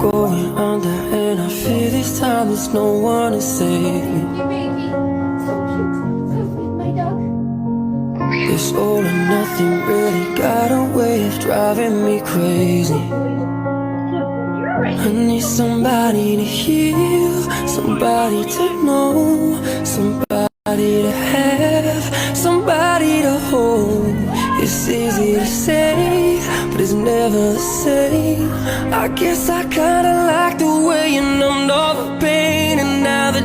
going under, and I fear this time there's no one to save me. This all or nothing really got a way of driving me crazy. I need somebody to heal, somebody to know, somebody to have, somebody to hold. It's easy to say, but it's never the same. I guess I kinda like the way you numbed all the pain, and now the